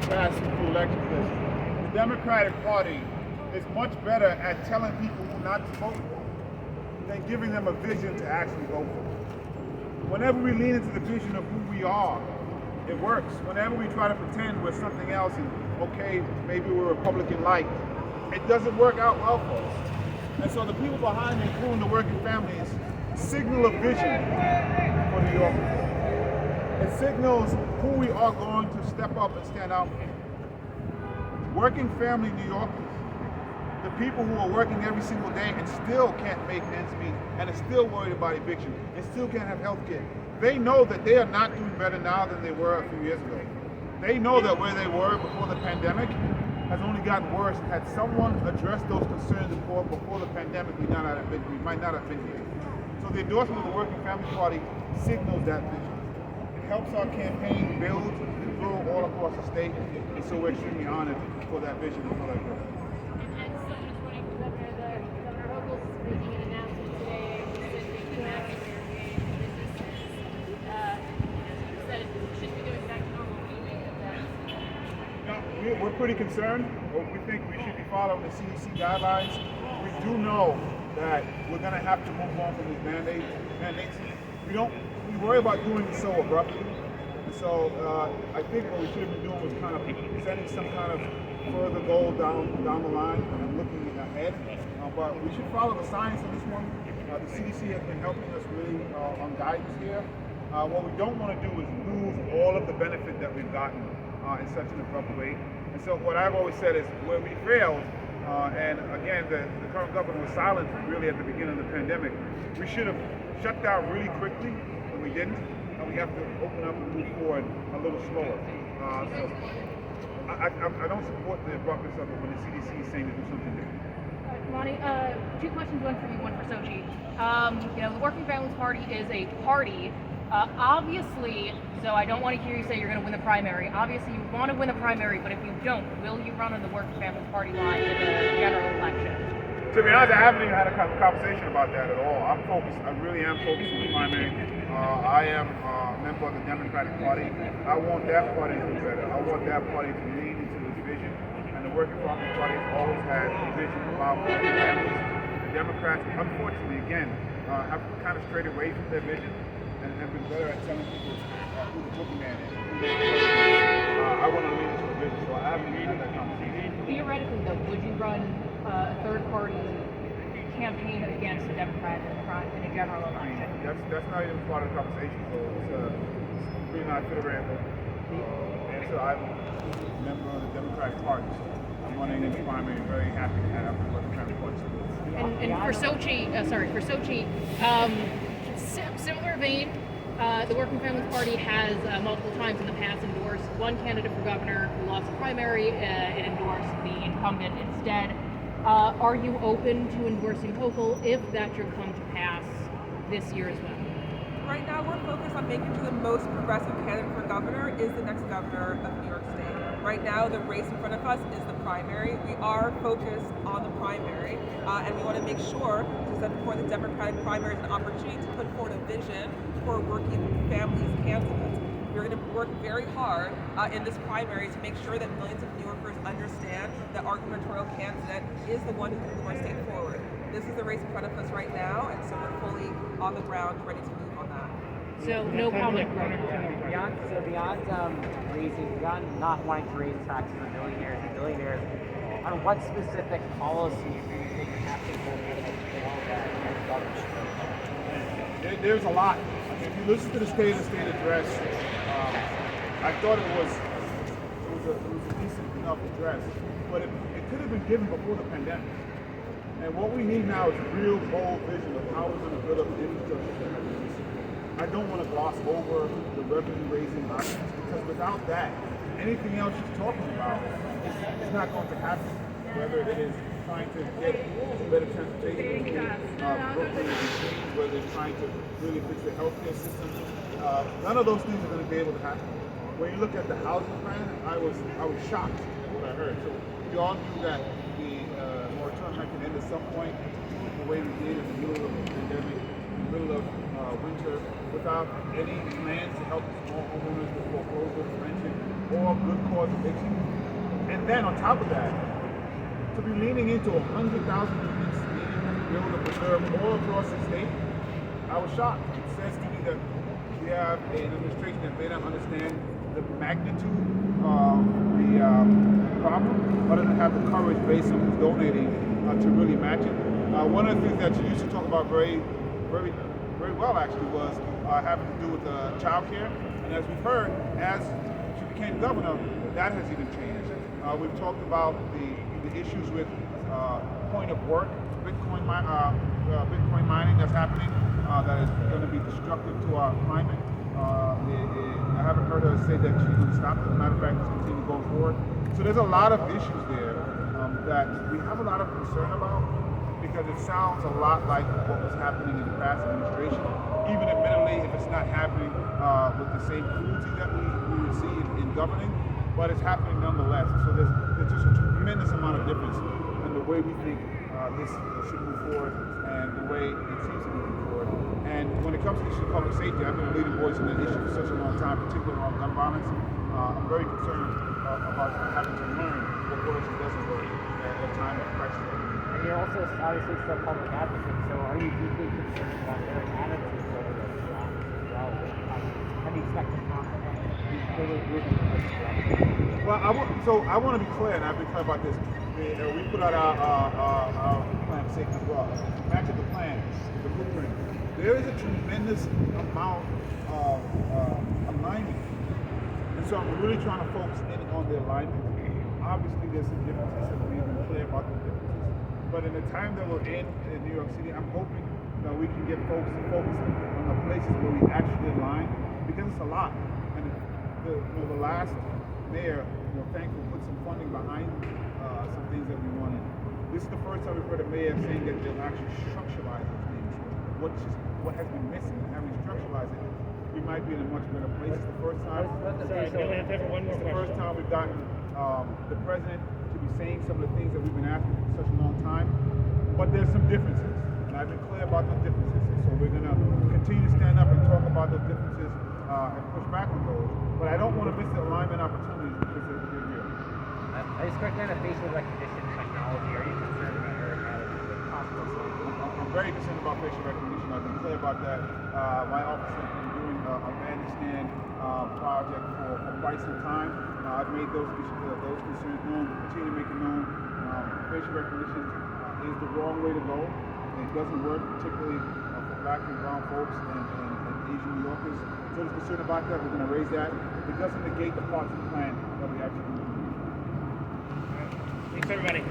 past few elections is the Democratic Party is much better at telling people who not to vote than giving them a vision to actually vote for. Whenever we lean into the vision of who we are, it works. Whenever we try to pretend we're something else and, okay, maybe we're Republican-like, it doesn't work out well for us. And so the people behind me, including the working families, signal a vision for New Yorkers. It signals who we are going to step up and stand out for. Working family New Yorkers, the people who are working every single day and still can't make ends meet and are still worried about eviction and still can't have health care. They know that they are not doing better now than they were a few years ago. They know that where they were before the pandemic has only gotten worse. Had someone addressed those concerns before the pandemic, we might not have been here. So the endorsement of the Working Family Party signals that vision. It helps our campaign build and grow all across the state, and so we're extremely honored for that vision and for that growth. And as someone is running for governor, Governor Hochul is making an announcement today. He said making massive barricades, businesses. He said it should be going back to normal. What do you make of that? We're pretty concerned. We think we should be following the CDC guidelines. We do know that we're going to have to move on from these mandates. We worry about doing it so abruptly. And so I think what we should have been doing was kind of setting some kind of further goal down the line and looking ahead. But we should follow the science on this one. The CDC has been helping us really on guidance here. What we don't want to do is lose all of the benefit that we've gotten in such an abrupt way. And so what I've always said is where we failed, and again, the current government was silent really at the beginning of the pandemic, we should have shut down really quickly, but we didn't. And we have to open up and move forward a little slower. So I don't support the abruptness of it when the CDC is saying to do something different. Ronnie, two questions, one for you, one for Sochi. The Working Families Party is a party. Obviously, so I don't want to hear you say you're going to win the primary. Obviously, you want to win the primary, but if you don't, will you run on the Working Families Party line in the general election? To be honest, I haven't even had a conversation about that at all. I really am focused on the primary. I am a member of the Democratic Party. I want that party to do better. I want that party to lean into this vision. And the Working Families Party has always had a vision about working families. The Democrats, unfortunately, again, have kind of strayed away from their vision and have been better at telling people who the boogeyman is. I want to lean into a vision, so I haven't even had that conversation. Theoretically, though, would you run a third-party campaign against the Democrat in a general election? That's not even part of the conversation, so it's really not fit around. So I'm a member of the Democratic Party, so I'm running in the primary, very happy to have the Working Family Party. And for Sochi, similar vein, the Working Families Party has multiple times in the past endorsed one candidate for governor who lost the primary. It endorsed the incumbent instead. Are you open to endorsing Hochul if that should come to pass this year as well? Right now, we're focused on making sure the most progressive candidate for governor is the next governor of New York State. Right now, the race in front of us is the primary. We are focused on the primary, and we want to make sure that for the Democratic primary is an opportunity to put forward a vision for working families candidates. We're going to work very hard in this primary to make sure that millions of New Yorkers understand that our gubernatorial candidate is the one who can move our state forward. This is the race in front of us right now, and so we're fully on the ground, ready to move on that. So no comment. Beyond not wanting to raise taxes for millionaires and billionaires, on what specific policies do you think have to go There's a lot. If you listen to the state address, I thought it was a decent enough address, but it could have been given before the pandemic. And what we need now is a real bold vision of how we're going to build up the infrastructure. I don't want to gloss over the revenue-raising options, because without that, anything else she's talking about is not going to happen. Whether it is trying to get better transportation, Brooklyn and Queens, whether it's trying to really fix the healthcare system, none of those things are going to be able to happen. When you look at the housing plan, I was shocked at what I heard. So we all knew that the moratorium had to end at some point. The way we did in the middle of the pandemic, in the middle of winter, without any plans to help the small homeowners with foreclosure prevention. or good cause eviction. And then on top of that, to be leaning into 100,000 units needing to be able to preserve all across the state, I was shocked. It says to me that we have an administration that may not understand the magnitude of the problem, but doesn't have the courage based on who's donating to really match it. One of the things that you used to talk about very well actually was having to do with child care. And as we've heard, as she became governor, that has even changed. We've talked about the issues with point of work, Bitcoin mining that's happening, that is going to be destructive to our climate. I haven't heard her say that she's going to stop it. As a matter of fact, it's continuing going forward. So there's a lot of issues there that we have a lot of concern about, because it sounds a lot like what was happening in the past administration. Even admittedly, if it's not happening with the same cruelty that we would see in governing, but it's happening nonetheless. So there's just a tremendous amount of difference in the way we think this should move forward and the way it seems to be moving forward. And when it comes to the issue of public safety, I've been a leading voice on that issue for such a long time, particularly around gun violence. I'm very concerned about having to learn what works and doesn't work at a time of crisis. And you're also obviously still a public advocate, so are you deeply concerned about their attitudes over this as well? How do you expect to compromise? Well, I want to be clear, and I've been clear about this. We put out our plan of safety as well. Back to the plan, the blueprint. There is a tremendous amount of alignment, and so I'm really trying to focus in on the alignment. Obviously, there's some differences, and we've been clear about the differences. But in the time that we're in New York City, I'm hoping that we can get folks to focus on the places where we actually align, because it's a lot. And the last mayor, thankfully, put some funding behind some things that we wanted. This is the first time we've heard a mayor saying that they'll actually structuralize those things. What has been missing, and having structuralized it, we might be in a much better place. It's the first time. Sorry, we only have time for one more It's the question. first time we've gotten the president to be saying some of the things that we've been asking for such a long time. But there's some differences, and I've been clear about those differences. And so we're going to continue to stand up and talk about those differences and push back on those. But I don't want to miss the alignment opportunities because they're real. I just quickly on the facial recognition technology, are you concerned about her attitude with possible safety? I'm very concerned about facial recognition. I've been clear about that. My office has been doing a Bandstand project for quite some time. I've made those concerns known, continue to make it known. Facial recognition is the wrong way to go. It doesn't work, particularly for black and brown folks and Asian New Yorkers. So I'm concerned about that. We're going to raise that. It doesn't negate the parts of the plan that we actually do. Thanks, everybody.